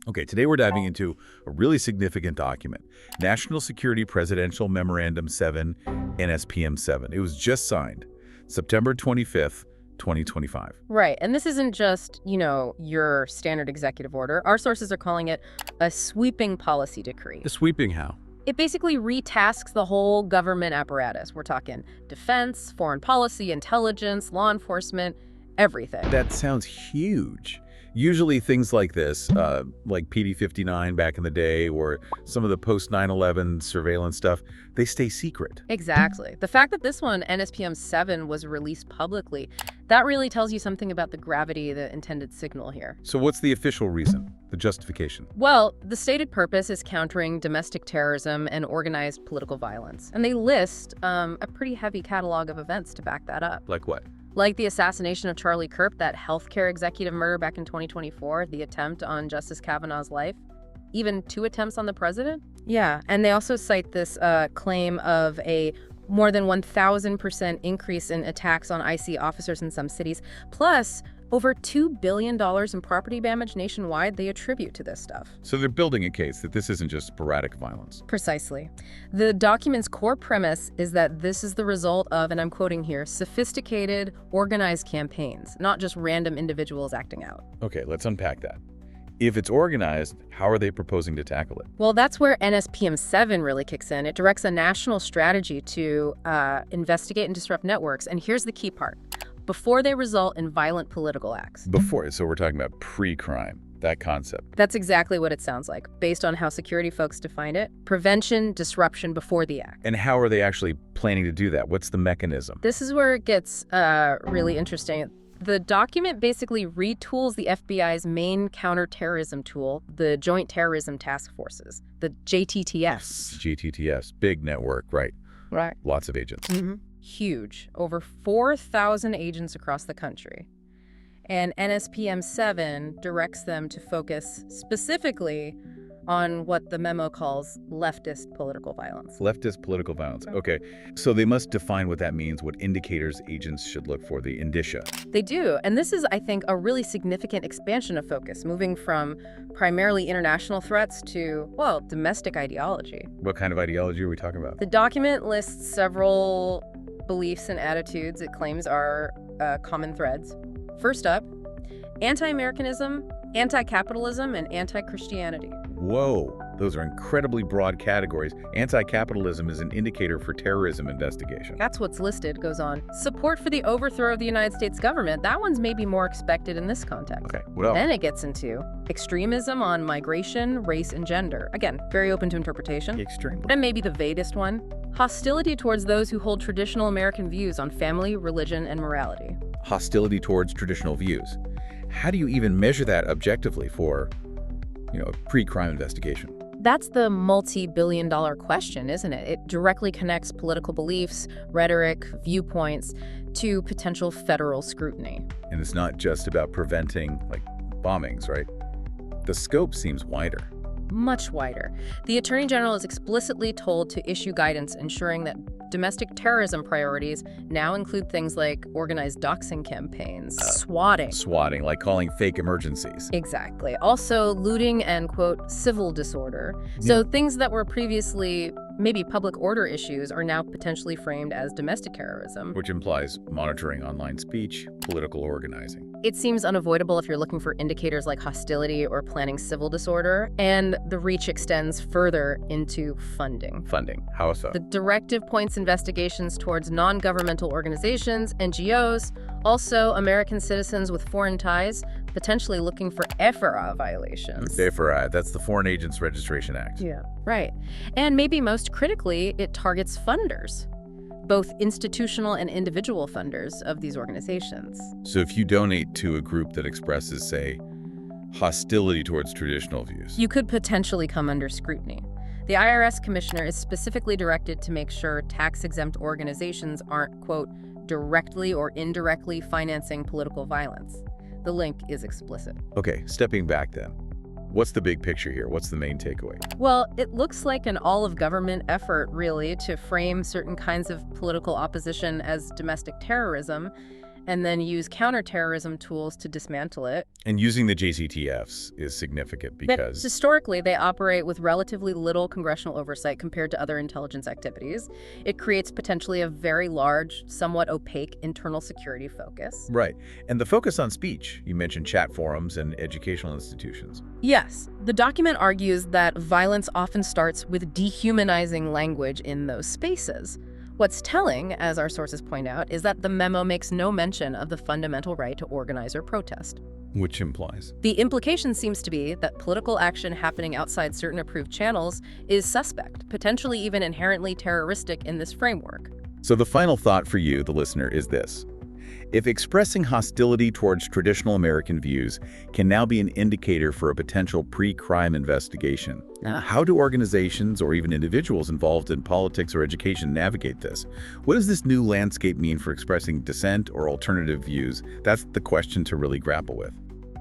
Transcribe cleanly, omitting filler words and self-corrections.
Okay, today we're diving into a really significant document, National Security Presidential Memorandum 7, NSPM 7. It was just signed, September 25th, 2025. Right. And this isn't just, your standard executive order. Our sources are calling it a sweeping policy decree. The sweeping how? It basically retasks the whole government apparatus. We're talking defense, foreign policy, intelligence, law enforcement, everything. That sounds huge. Usually things like this, like PD-59 back in the day or some of the post-9/11 surveillance stuff, they stay secret. Exactly. The fact that this one, NSPM 7, was released publicly, that really tells you something about the gravity of the intended signal here. So what's the official reason, the justification? Well, the stated purpose is countering domestic terrorism and organized political violence. And they list a pretty heavy catalog of events to back that up. Like what? Like the assassination of Charlie Kirk, that healthcare executive murder back in 2024, the attempt on Justice Kavanaugh's life, even 2 attempts on the president. Yeah, and they also cite this claim of a more than 1,000% increase in attacks on IC officers in some cities, plus over $2 billion in property damage nationwide they attribute to this stuff. So they're building a case that this isn't just sporadic violence. Precisely. The document's core premise is that this is the result of, and I'm quoting here, sophisticated, organized campaigns, not just random individuals acting out. Okay, let's unpack that. If it's organized, how are they proposing to tackle it? Well, that's where NSPM 7 really kicks in. It directs a national strategy to investigate and disrupt networks. And here's the key part. Before they result in violent political acts. Before, so we're talking about pre-crime, that concept. That's exactly what it sounds like, based on how security folks define it. Prevention, disruption before the act. And how are they actually planning to do that? What's the mechanism? This is where it gets really interesting. The document basically retools the FBI's main counterterrorism tool, the Joint Terrorism Task Forces, the JTTFs. JTTFs, big network, right? Right. Lots of agents. Mm-hmm. Huge. Over 4,000 agents across the country. And NSPM 7 directs them to focus specifically on what the memo calls leftist political violence. Leftist political violence. Okay. So they must define what that means, what indicators agents should look for, the indicia. They do. And this is, I think, a really significant expansion of focus, moving from primarily international threats to, well, domestic ideology. What kind of ideology are we talking about? The document lists several beliefs and attitudes it claims are common threads. First up, anti-Americanism, anti-capitalism, and anti-Christianity. Whoa, those are incredibly broad categories. Anti-capitalism is an indicator for terrorism investigation. That's what's listed, goes on. Support for the overthrow of the United States government. That one's maybe more expected in this context. Okay, what else? Then it gets into extremism on migration, race, and gender. Again, very open to interpretation. Extreme. And maybe the vaguest one, hostility towards those who hold traditional American views on family, religion, and morality. Hostility towards traditional views. How do you even measure that objectively for, a pre-crime investigation? That's the multi-billion-dollar question, isn't it? It directly connects political beliefs, rhetoric, viewpoints to potential federal scrutiny. And it's not just about preventing, bombings, right? The scope seems wider. Much wider. The Attorney General is explicitly told to issue guidance ensuring that domestic terrorism priorities now include things like organized doxing campaigns, swatting. Swatting, like calling fake emergencies. Exactly. Also looting and, quote, civil disorder. So things that were previously maybe public order issues are now potentially framed as domestic terrorism. Which implies monitoring online speech, political organizing. It seems unavoidable if you're looking for indicators like hostility or planning civil disorder, and the reach extends further into funding. Funding. How so? The directive points investigations towards non-governmental organizations, NGOs, also American citizens with foreign ties, potentially looking for FRA violations. FRA, that's the Foreign Agents Registration Act. Yeah, right. And maybe most critically, it targets funders, both institutional and individual funders of these organizations. So if you donate to a group that expresses, say, hostility towards traditional views, you could potentially come under scrutiny. The IRS commissioner is specifically directed to make sure tax-exempt organizations aren't, quote, directly or indirectly financing political violence. The link is explicit. Okay, stepping back then. What's the big picture here? What's the main takeaway? Well, it looks like an all-of-government effort, really, to frame certain kinds of political opposition as domestic terrorism and then use counterterrorism tools to dismantle it. And using the JTTFs is significant because Historically, they operate with relatively little congressional oversight compared to other intelligence activities. It creates potentially a very large, somewhat opaque internal security focus. Right. And the focus on speech. You mentioned chat forums and educational institutions. Yes, the document argues that violence often starts with dehumanizing language in those spaces. What's telling, as our sources point out, is that the memo makes no mention of the fundamental right to organize or protest. Which implies? The implication seems to be that political action happening outside certain approved channels is suspect, potentially even inherently terroristic in this framework. So the final thought for you, the listener, is this. If expressing hostility towards traditional American views can now be an indicator for a potential pre-crime investigation, how do organizations or even individuals involved in politics or education navigate this? What does this new landscape mean for expressing dissent or alternative views? That's the question to really grapple with.